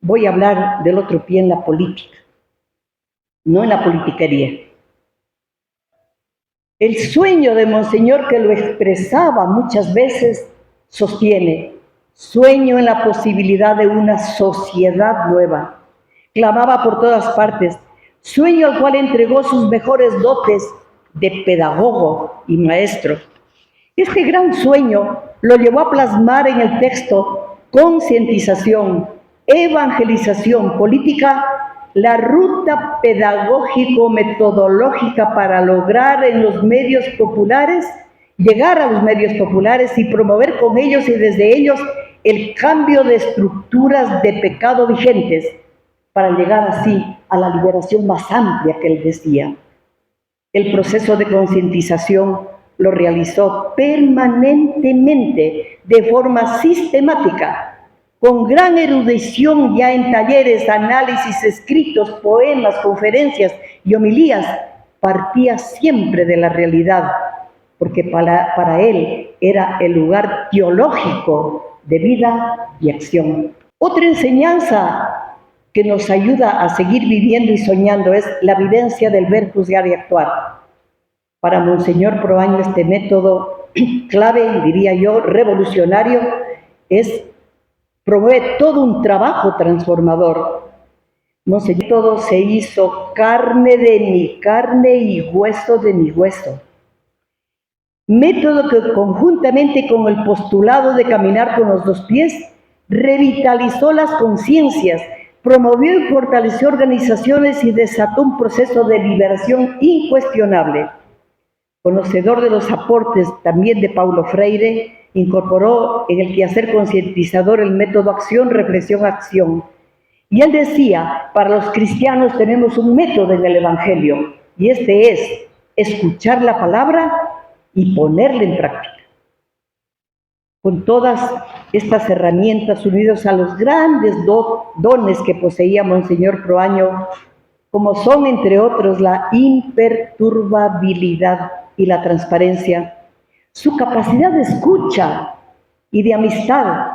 voy a hablar del otro pie en la política, no en la politiquería. El sueño de Monseñor, que lo expresaba muchas veces, sostiene: sueño en la posibilidad de una sociedad nueva. Clamaba por todas partes: sueño al cual entregó sus mejores dotes de pedagogo y maestro. Este gran sueño lo llevó a plasmar en el texto Concientización, Evangelización Política, la ruta pedagógico-metodológica para lograr en los medios populares, llegar a los medios populares y promover con ellos y desde ellos el cambio de estructuras de pecado vigentes, para llegar así a la liberación más amplia que él decía. El proceso de concientización lo realizó permanentemente, de forma sistemática, con gran erudición ya en talleres, análisis, escritos, poemas, conferencias y homilías. Partía siempre de la realidad, porque para él era el lugar teológico de vida y acción. Otra enseñanza que nos ayuda a seguir viviendo y soñando es la vivencia del ver, juzgar y actuar. Para Monseñor Proaño, este método clave, diría yo, revolucionario, promueve todo un trabajo transformador. Monseñor, todo se hizo carne de mi carne y hueso de mi hueso. Método que, conjuntamente con el postulado de caminar con los dos pies, revitalizó las conciencias, promovió y fortaleció organizaciones y desató un proceso de liberación incuestionable. Conocedor de los aportes también de Paulo Freire, incorporó en el quehacer concientizador el método acción, reflexión, acción. Y él decía: para los cristianos tenemos un método en el Evangelio, y este es escuchar la palabra y ponerla en práctica. Con todas estas herramientas, unidos a los grandes dones que poseía Monseñor Proaño, como son, entre otros, la imperturbabilidad y la transparencia, su capacidad de escucha y de amistad,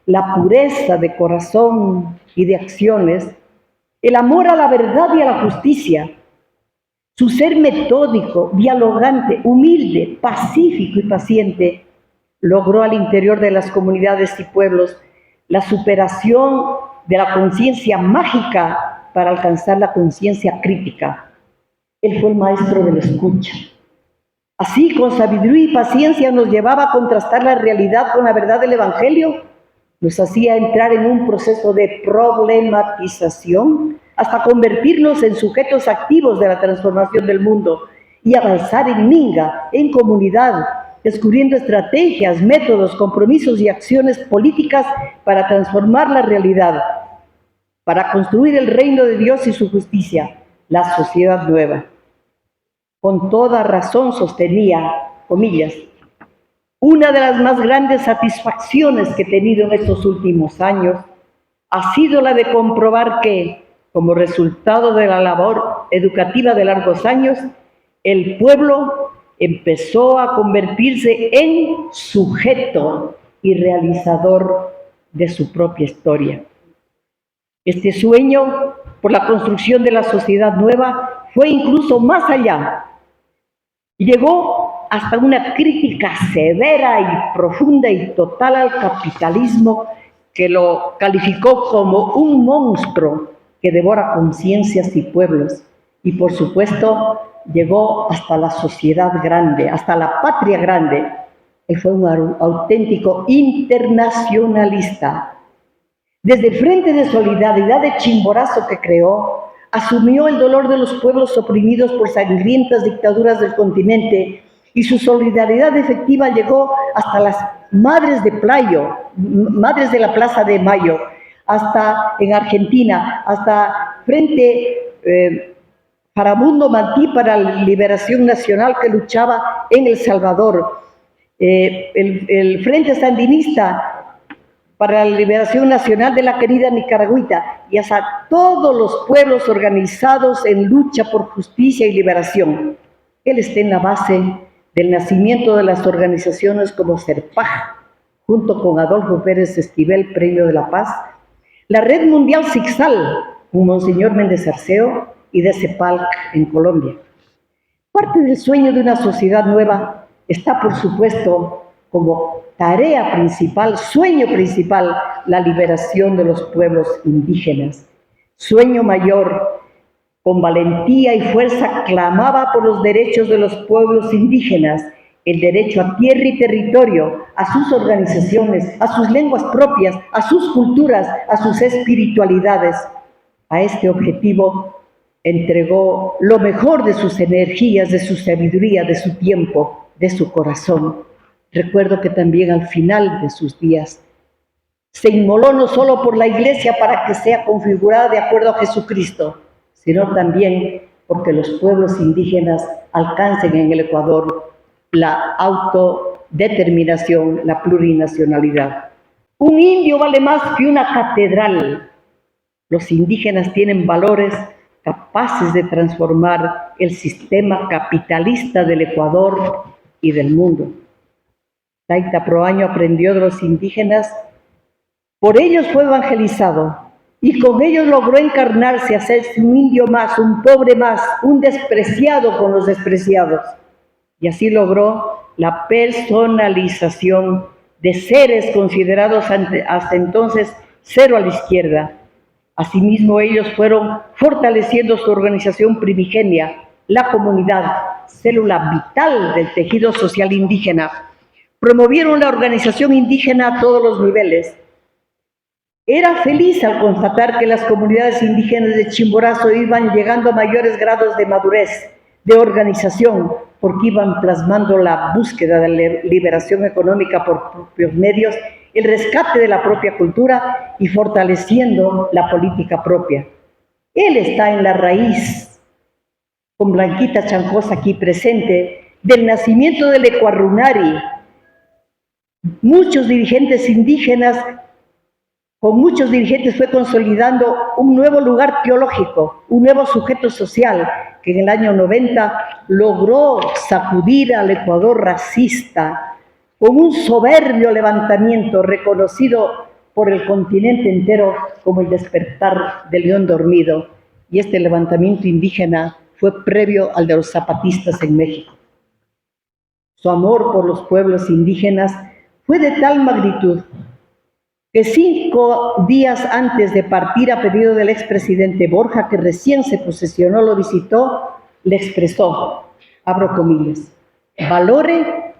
la pureza de corazón y de acciones, el amor a la verdad y a la justicia, su ser metódico, dialogante, humilde, pacífico y paciente, logró al interior de las comunidades y pueblos la superación de la conciencia mágica para alcanzar la conciencia crítica. Él fue el maestro de la escucha. Así, con sabiduría y paciencia, nos llevaba a contrastar la realidad con la verdad del Evangelio, nos hacía entrar en un proceso de problematización hasta convertirnos en sujetos activos de la transformación del mundo y avanzar en minga, en comunidad, descubriendo estrategias, métodos, compromisos y acciones políticas para transformar la realidad, para construir el reino de Dios y su justicia, la sociedad nueva. Con toda razón sostenía, comillas, una de las más grandes satisfacciones que he tenido en estos últimos años ha sido la de comprobar que, como resultado de la labor educativa de largos años, el pueblo empezó a convertirse en sujeto y realizador de su propia historia. Este sueño por la construcción de la sociedad nueva fue incluso más allá. Llegó hasta una crítica severa y profunda y total al capitalismo, que lo calificó como un monstruo que devora conciencias y pueblos. Y por supuesto, llegó hasta la sociedad grande, hasta la patria grande. Él fue un auténtico internacionalista. Desde el Frente de Solidaridad de Chimborazo que creó, asumió el dolor de los pueblos oprimidos por sangrientas dictaduras del continente, y su solidaridad efectiva llegó hasta las madres de la Plaza de Mayo, hasta en Argentina, hasta Frente Farabundo Mantí para la Liberación Nacional, que luchaba en El Salvador, el Frente Sandinista para la Liberación Nacional de la querida Nicaragüita, y hasta todos los pueblos organizados en lucha por justicia y liberación. Él está en la base del nacimiento de las organizaciones como CERPAJ, junto con Adolfo Pérez Esquivel, Premio de la Paz, La Red Mundial Sixal, con Monseñor Méndez Arceo y de CEPALC en Colombia. Parte del sueño de una sociedad nueva está, por supuesto, como tarea principal, sueño principal, la liberación de los pueblos indígenas. Sueño mayor, con valentía y fuerza clamaba por los derechos de los pueblos indígenas, el derecho a tierra y territorio, a sus organizaciones, a sus lenguas propias, a sus culturas, a sus espiritualidades. A este objetivo entregó lo mejor de sus energías, de su sabiduría, de su tiempo, de su corazón. Recuerdo que también al final de sus días se inmoló no solo por la Iglesia para que sea configurada de acuerdo a Jesucristo, sino también porque los pueblos indígenas alcancen en el Ecuador la autodeterminación, la plurinacionalidad. Un indio vale más que una catedral. Los indígenas tienen valores capaces de transformar el sistema capitalista del Ecuador y del mundo. Taita Proaño aprendió de los indígenas, por ellos fue evangelizado y con ellos logró encarnarse, hacerse un indio más, un pobre más, un despreciado con los despreciados. Y así logró la personalización de seres considerados hasta entonces cero a la izquierda. Asimismo, ellos fueron fortaleciendo su organización primigenia, la comunidad, célula vital del tejido social indígena. Promovieron la organización indígena a todos los niveles. Era feliz al constatar que las comunidades indígenas de Chimborazo iban llegando a mayores grados de madurez, de organización, porque iban plasmando la búsqueda de la liberación económica por propios medios, el rescate de la propia cultura y fortaleciendo la política propia. Él está en la raíz, con Blanquita Chancosa aquí presente, del nacimiento del Ecuarrunari. Muchos dirigentes indígenas, con muchos dirigentes fue consolidando un nuevo lugar teológico, un nuevo sujeto social, que en el año 90 logró sacudir al Ecuador racista con un soberbio levantamiento reconocido por el continente entero como el despertar del león dormido. Y este levantamiento indígena fue previo al de los zapatistas en México. Su amor por los pueblos indígenas fue de tal magnitud que 5 días antes de partir a pedido del expresidente Borja, que recién se posesionó, lo visitó, le expresó, abro comillas, valore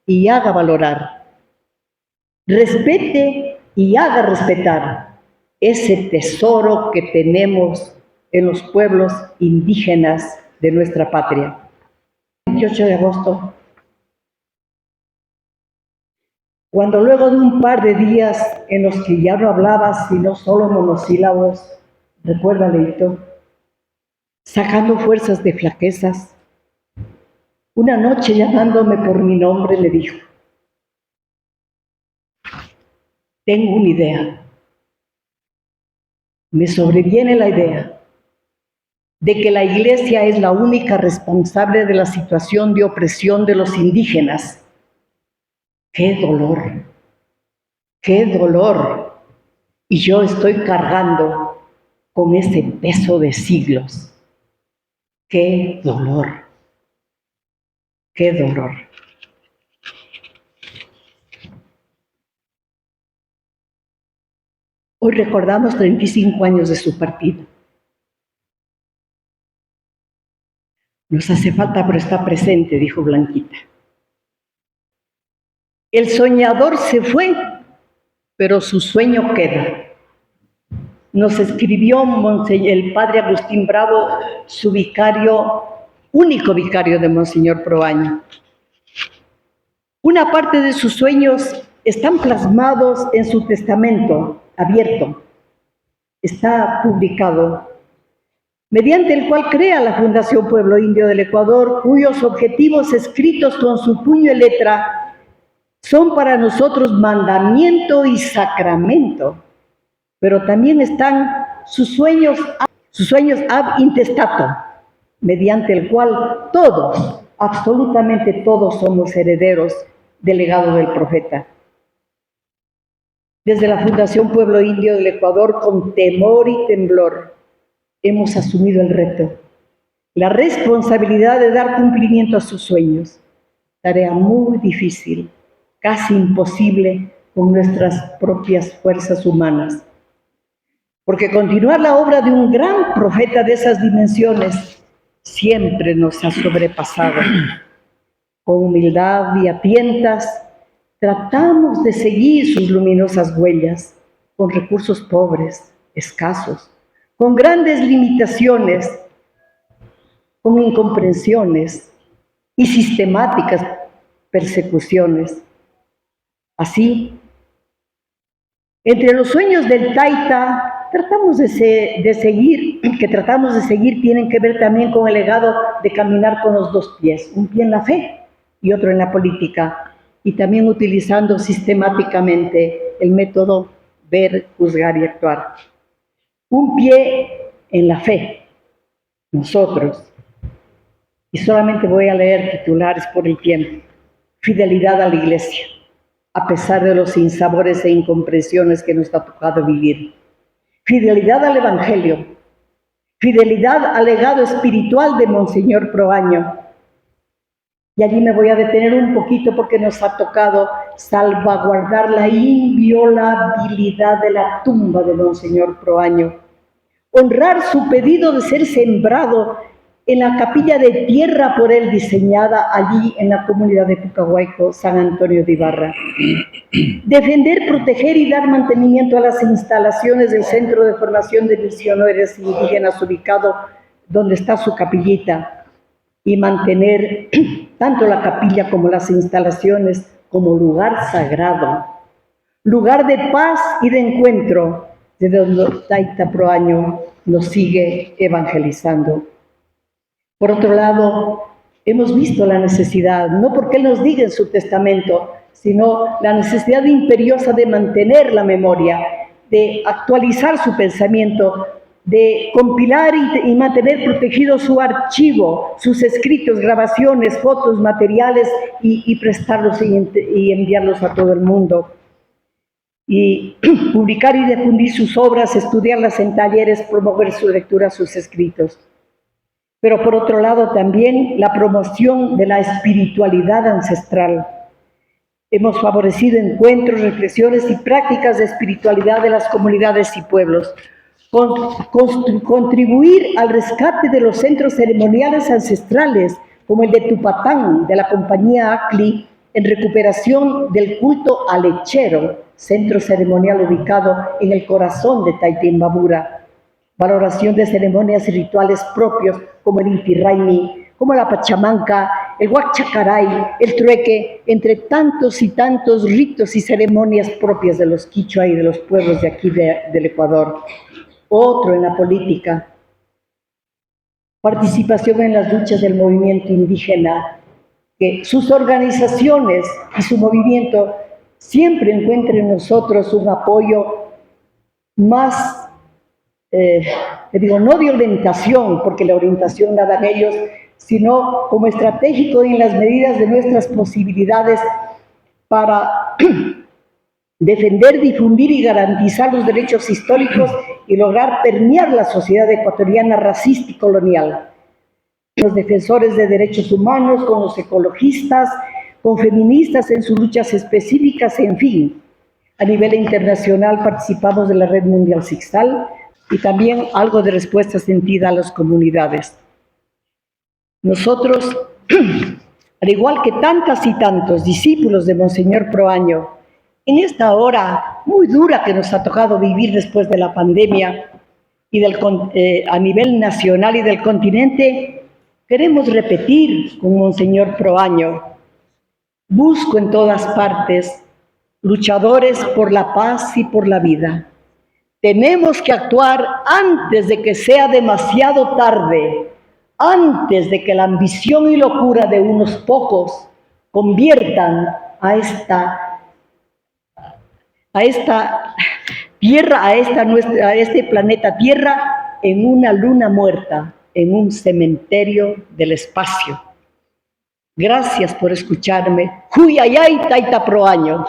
y haga valorar, respete y haga respetar ese tesoro que tenemos en los pueblos indígenas de nuestra patria. 28 de agosto, cuando luego de un par de días en los que ya no hablaba sino solo monosílabos, recuerda Leito, sacando fuerzas de flaquezas, una noche llamándome por mi nombre me dijo, tengo una idea, me sobreviene la idea de que la Iglesia es la única responsable de la situación de opresión de los indígenas. ¡Qué dolor! ¡Qué dolor! Y yo estoy cargando con ese peso de siglos. ¡Qué dolor! ¡Qué dolor! Hoy recordamos 35 años de su partida. Nos hace falta, pero está presente, dijo Blanquita. El soñador se fue, pero su sueño queda. Nos escribió el padre Agustín Bravo, su vicario, único vicario de Monseñor Proaño. Una parte de sus sueños están plasmados en su testamento abierto. Está publicado, mediante el cual crea la Fundación Pueblo Indio del Ecuador, cuyos objetivos escritos con su puño y letra son para nosotros mandamiento y sacramento, pero también están sus sueños ab intestato, mediante el cual todos, absolutamente todos somos herederos del legado del profeta. Desde la Fundación Pueblo Indio del Ecuador, con temor y temblor, hemos asumido el reto, la responsabilidad de dar cumplimiento a sus sueños. Tarea muy difícil, casi imposible con nuestras propias fuerzas humanas. Porque continuar la obra de un gran profeta de esas dimensiones siempre nos ha sobrepasado. Con humildad y a tientas, tratamos de seguir sus luminosas huellas, con recursos pobres, escasos, con grandes limitaciones, con incomprensiones y sistemáticas persecuciones. Así, entre los sueños del Taita tratamos de seguir tienen que ver también con el legado de caminar con los dos pies, un pie en la fe y otro en la política, y también utilizando sistemáticamente el método ver, juzgar y actuar. Un pie en la fe, nosotros, y solamente voy a leer titulares por el tiempo. Fidelidad a la Iglesia, a pesar de los sinsabores e incomprensiones que nos ha tocado vivir. Fidelidad al Evangelio, fidelidad al legado espiritual de Monseñor Proaño. Y allí me voy a detener un poquito porque nos ha tocado salvaguardar la inviolabilidad de la tumba de Monseñor Proaño, honrar su pedido de ser sembrado en la capilla de tierra por él diseñada allí en la comunidad de Pucahuayco, San Antonio de Ibarra. Defender, proteger y dar mantenimiento a las instalaciones del Centro de Formación de Misioneros Indígenas ubicado donde está su capillita y mantener tanto la capilla como las instalaciones como lugar sagrado, lugar de paz y de encuentro, de donde Taita Proaño nos sigue evangelizando. Por otro lado, hemos visto la necesidad, no porque Él nos diga en su testamento, sino la necesidad imperiosa de mantener la memoria, de actualizar su pensamiento, de compilar y mantener protegido su archivo, sus escritos, grabaciones, fotos, materiales y prestarlos y enviarlos a todo el mundo. Y publicar y difundir sus obras, estudiarlas en talleres, promover su lectura, sus escritos. Pero por otro lado también la promoción de la espiritualidad ancestral. Hemos favorecido encuentros, reflexiones y prácticas de espiritualidad de las comunidades y pueblos. Contribuir al rescate de los centros ceremoniales ancestrales, como el de Tupatán, de la compañía ACLI, en recuperación del culto al lechero, centro ceremonial ubicado en el corazón de Taytimbabura. Valoración de ceremonias y rituales propios como el Inti Raymi, como la Pachamanca, el Huachacaray, el Trueque, entre tantos y tantos ritos y ceremonias propias de los quichua y de los pueblos de aquí del Ecuador. Otro en la política, participación en las luchas del movimiento indígena, que sus organizaciones y su movimiento siempre encuentren en nosotros un apoyo más, no de orientación, porque la orientación la dan ellos, sino como estratégico en las medidas de nuestras posibilidades para defender, difundir y garantizar los derechos históricos y lograr permear la sociedad ecuatoriana racista y colonial. Los defensores de derechos humanos, con los ecologistas, con feministas en sus luchas específicas, en fin. A nivel internacional participamos de la Red Mundial Sixtal y también algo de respuesta sentida a las comunidades. Nosotros, al igual que tantas y tantos discípulos de Monseñor Proaño, en esta hora muy dura que nos ha tocado vivir después de la pandemia y a nivel nacional y del continente, queremos repetir con Monseñor Proaño: busco en todas partes luchadores por la paz y por la vida. Tenemos que actuar antes de que sea demasiado tarde, antes de que la ambición y locura de unos pocos conviertan a este planeta Tierra en una luna muerta, en un cementerio del espacio. Gracias por escucharme. Huyayay Taita Proaño.